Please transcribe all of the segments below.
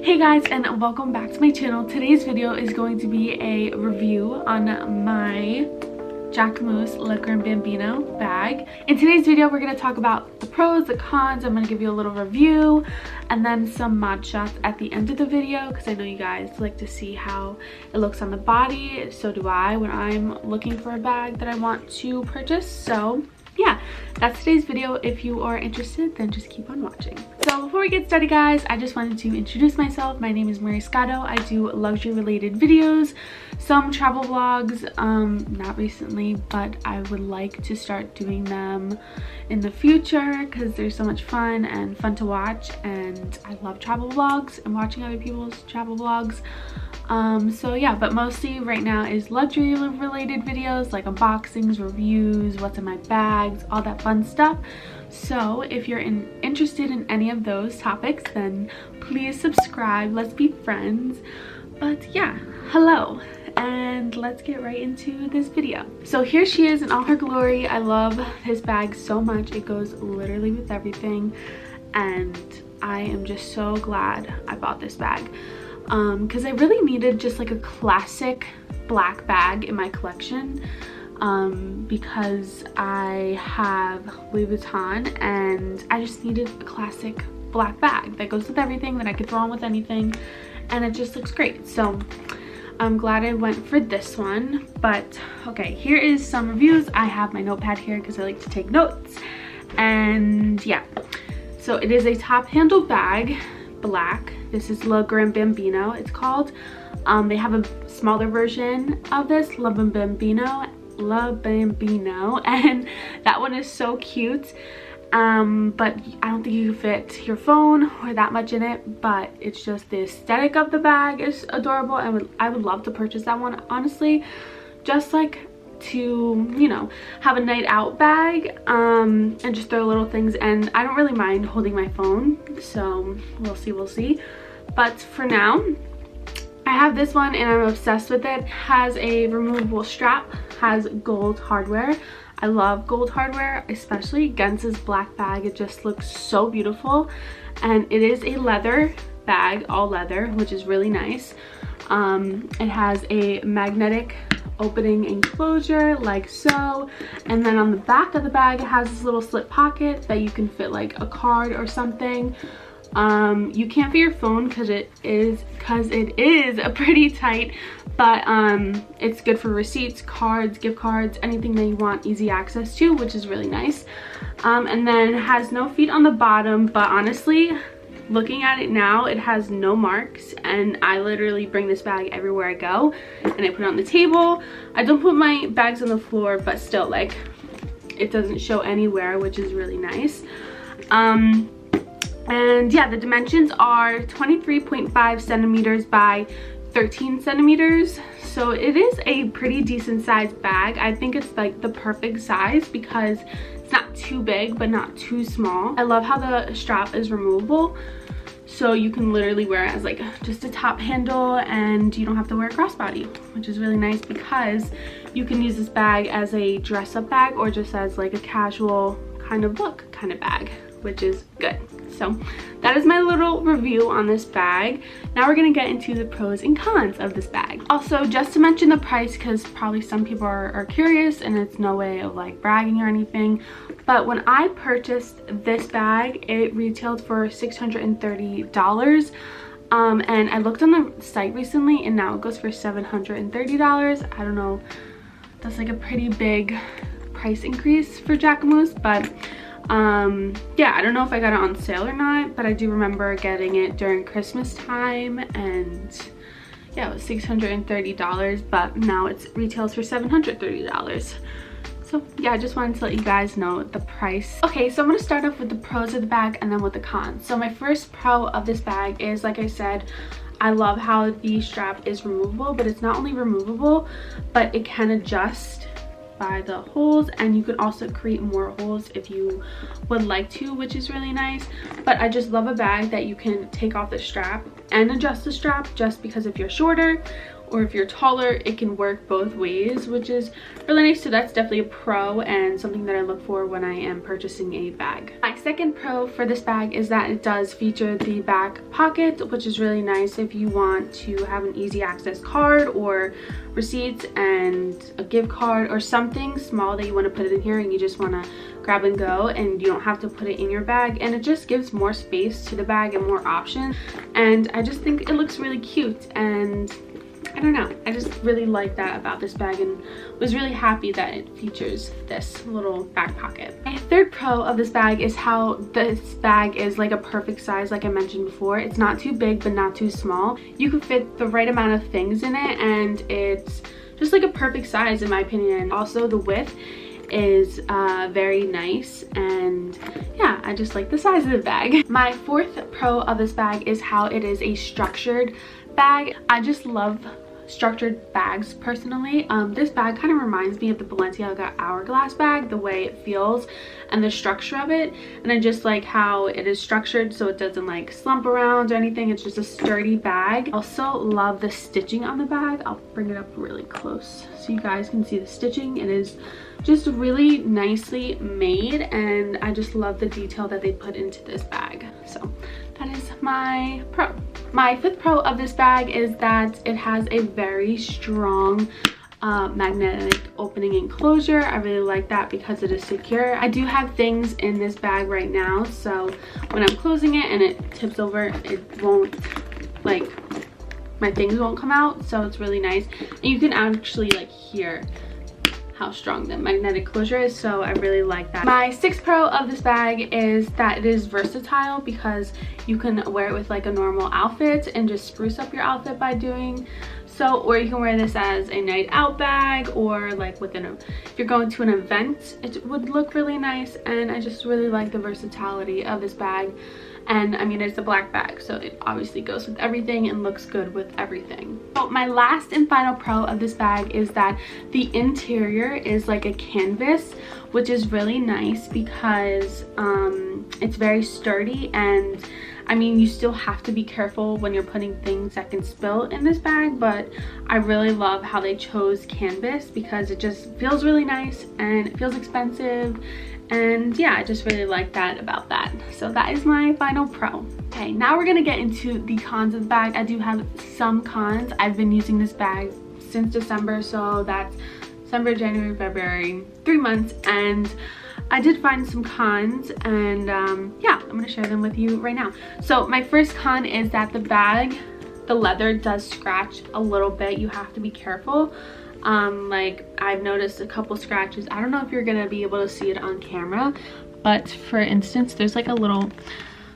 Hey guys, and welcome back to my channel. Today's video is going to be a review on my Jacquemus Le Grand Bambino bag. In today's video, we're going to talk about the pros, the cons. I'm going to give you a little review and then some mod shots at the end of the video because I know you guys like to see how it looks on the body. So do I when I'm looking for a bag that I want to purchase. So yeah, that's today's video. If you are interested, then just keep on watching. So before we get started, guys, I just wanted to introduce myself. My name is Scotto. I do luxury related videos, some travel vlogs, not recently, but I would like to start doing them in the future because they're so much fun and fun to watch, and I love travel vlogs and watching other people's travel vlogs. So yeah, but mostly right now is luxury related videos like unboxings, reviews, what's in my bags, all that fun stuff. So if you're interested in any of those topics, then please subscribe. Let's be friends. But yeah, hello, and let's get right into this video. So here she is in all her glory. I love this bag so much. It goes literally with everything, and I am just so glad I bought this bag. Because I really needed just like a classic black bag in my collection, because I have Louis Vuitton and I just needed a classic black bag that goes with everything, that I could throw on with anything, and it just looks great. So I'm glad I went for this one. But okay, here is some reviews. I have my notepad here because I like to take notes. And yeah, so it is a top handle bag, black. This is Le Grand Bambino, it's called. They have a smaller version of this, Le Bambino, and that one is so cute. But I don't think you can fit your phone or that much in it, but it's just the aesthetic of the bag is adorable, and I would love to purchase that one, honestly, just like to, you know, have a night out bag, and just throw little things. And I don't really mind holding my phone, so we'll see. But for now, I have this one and I'm obsessed with it. Has a removable strap, has gold hardware. I love gold hardware, especially against this black bag. It just looks so beautiful, and it is a leather bag, all leather, which is really nice. It has a magnetic opening and closure like so, and then on the back of the bag it has this little slip pocket that you can fit like a card or something. You can't fit your phone because it is pretty tight, but it's good for receipts, cards, gift cards, anything that you want easy access to, which is really nice. And then it has no feet on the bottom, but honestly, looking at it now, it has no marks, and I literally bring this bag everywhere I go, and I put it on the table. I don't put my bags on the floor, but still, like, it doesn't show anywhere, which is really nice. And yeah, the dimensions are 23.5 centimeters by 13 centimeters. So it is a pretty decent sized bag. I think it's like the perfect size because it's not too big but not too small. I love how the strap is removable, so you can literally wear it as like just a top handle, and you don't have to wear a crossbody, which is really nice because you can use this bag as a dress up bag or just as like a casual kind of look kind of bag, which is good. So that is my little review on this bag. Now we're gonna get into the pros and cons of this bag. Also, just to mention the price, because probably some people are curious, and it's no way of like bragging or anything, but when I purchased this bag, it retailed for $630. And I looked on the site recently, and now it goes for $730. I don't know, that's like a pretty big price increase for Jacquemus, but yeah, I don't know if I got it on sale or not, but I do remember getting it during Christmas time, and yeah, it was $630, but now it retails for $730. So yeah, I just wanted to let you guys know the price. Okay, so I'm going to start off with the pros of the bag and then with the cons. So my first pro of this bag is, like I said, I love how the strap is removable, but it's not only removable, but it can adjust by the holes, and you can also create more holes if you would like to, which is really nice. But I just love a bag that you can take off the strap and adjust the strap, just because if you're shorter or if you're taller, it can work both ways, which is really nice. So that's definitely a pro and something that I look for when I am purchasing a bag. My second pro for this bag is that it does feature the back pocket, which is really nice if you want to have an easy access card or receipts and a gift card or something small that you want to put it in here and you just want to grab and go, and you don't have to put it in your bag, and it just gives more space to the bag and more options. And I just think it looks really cute, and I don't know, I just really like that about this bag and was really happy that it features this little back pocket. My third pro of this bag is how this bag is like a perfect size. Like I mentioned before, it's not too big but not too small. You can fit the right amount of things in it, and it's just like a perfect size in my opinion. Also, the width is very nice, and yeah, I just like the size of the bag. My fourth pro of this bag is how it is a structured bag. I just love structured bags personally. This bag kind of reminds me of the Balenciaga Hourglass bag, the way it feels and the structure of it, and I just like how it is structured so it doesn't like slump around or anything. It's just a sturdy bag. Also love the stitching on the bag. I'll bring it up really close so you guys can see the stitching. It is just really nicely made, and I just love the detail that they put into this bag. So that is my pro. My fifth pro of this bag is that it has a very strong magnetic opening and closure. I really like that because it is secure. I do have things in this bag right now, so when I'm closing it and it tips over, it won't, like, my things won't come out, so it's really nice. And you can actually like hear how strong the magnetic closure is, so I really like that. My sixth pro of this bag is that it is versatile because you can wear it with like a normal outfit and just spruce up your outfit by doing so, or you can wear this as a night out bag, or like if you're going to an event, it would look really nice. And I just really like the versatility of this bag. And I mean, it's a black bag, so it obviously goes with everything and looks good with everything. So my last and final pro of this bag is that the interior is like a canvas, which is really nice because it's very sturdy. And I mean, you still have to be careful when you're putting things that can spill in this bag, but I really love how they chose canvas because it just feels really nice and it feels expensive. And yeah, I just really like that about that. So that is my final pro. Okay, now we're gonna get into the cons of the bag. I do have some cons. I've been using this bag since December, so that's December, January, February, 3 months, and I did find some cons, and yeah, I'm gonna share them with you right now. So my first con is that the bag, the leather does scratch a little bit. You have to be careful. Like I've noticed a couple scratches. I don't know if you're gonna be able to see it on camera, but for instance, there's like a little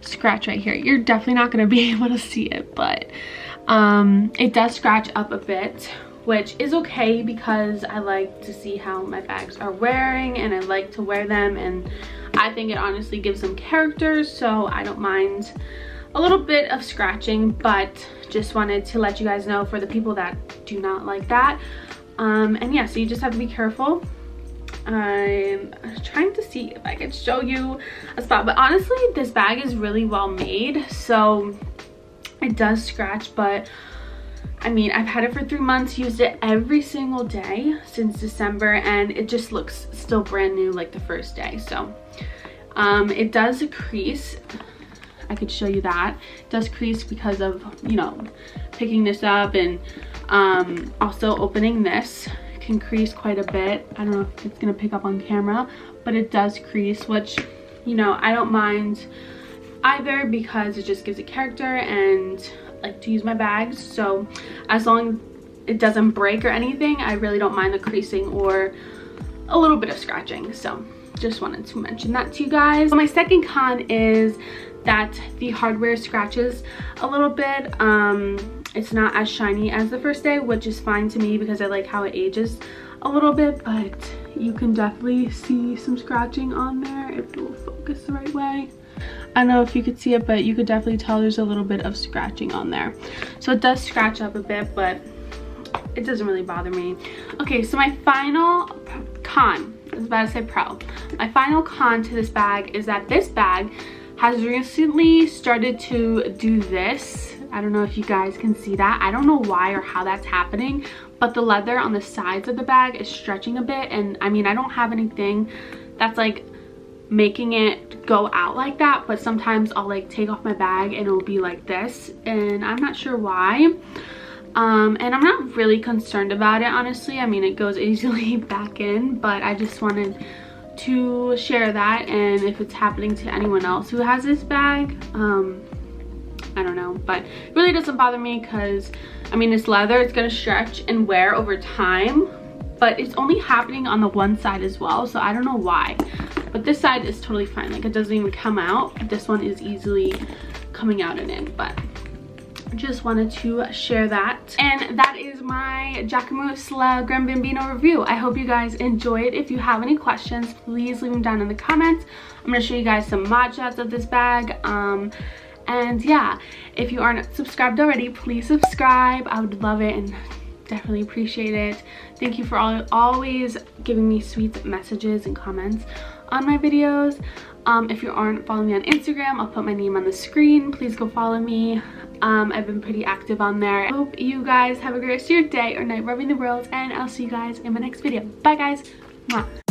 scratch right here. You're definitely not gonna be able to see it, but it does scratch up a bit, which is okay because I like to see how my bags are wearing and I like to wear them, and I think it honestly gives them character, so I don't mind a little bit of scratching. But just wanted to let you guys know for the people that do not like that. And yeah, so you just have to be careful. I'm trying to see if I can show you a spot, but honestly this bag is really well made, so it does scratch, but I mean, I've had it for 3 months, used it every single day since December, and it just looks still brand new like the first day. So it does crease. I could show you that. It does crease because of, you know, picking this up, and also opening this can crease quite a bit. I don't know if it's gonna pick up on camera, but it does crease, which, you know, I don't mind either because it just gives it character, and I like to use my bags. So as long as it doesn't break or anything, I really don't mind the creasing or a little bit of scratching. So just wanted to mention that to you guys. So my second con is that the hardware scratches a little bit. It's not as shiny as the first day, which is fine to me because I like how it ages a little bit, but you can definitely see some scratching on there if it will focus the right way. I don't know if you could see it, but you could definitely tell there's a little bit of scratching on there. So it does scratch up a bit, but it doesn't really bother me. Okay, so my final con, I was about to say pro. My final con to this bag is that this bag has recently started to do this. I don't know if you guys can see that. I don't know why or how that's happening, but the leather on the sides of the bag is stretching a bit. And I mean, I don't have anything that's like making it go out like that, but sometimes I'll like take off my bag and it'll be like this, and I'm not sure why. And I'm not really concerned about it, honestly. I mean, it goes easily back in, but I just wanted to share that. And if it's happening to anyone else who has this bag, I don't know, but it really doesn't bother me because I mean, it's leather, it's gonna stretch and wear over time, but it's only happening on the one side as well, so I don't know why. But this side is totally fine, like it doesn't even come out. This one is easily coming out and in, but just wanted to share that. And that is my Jacquemus Le Grand Bambino review. I hope you guys enjoyed. If you have any questions, please leave them down in the comments. I'm going to show you guys some mod shots of this bag. And yeah, if you aren't subscribed already, please subscribe. I would love it and definitely appreciate it. Thank you for always giving me sweet messages and comments on my videos. If you aren't following me on Instagram, I'll put my name on the screen. Please go follow me. I've been pretty active on there. I hope you guys have a great rest of your day or night, rubbing the world, and I'll see you guys in my next video. Bye guys. Mwah.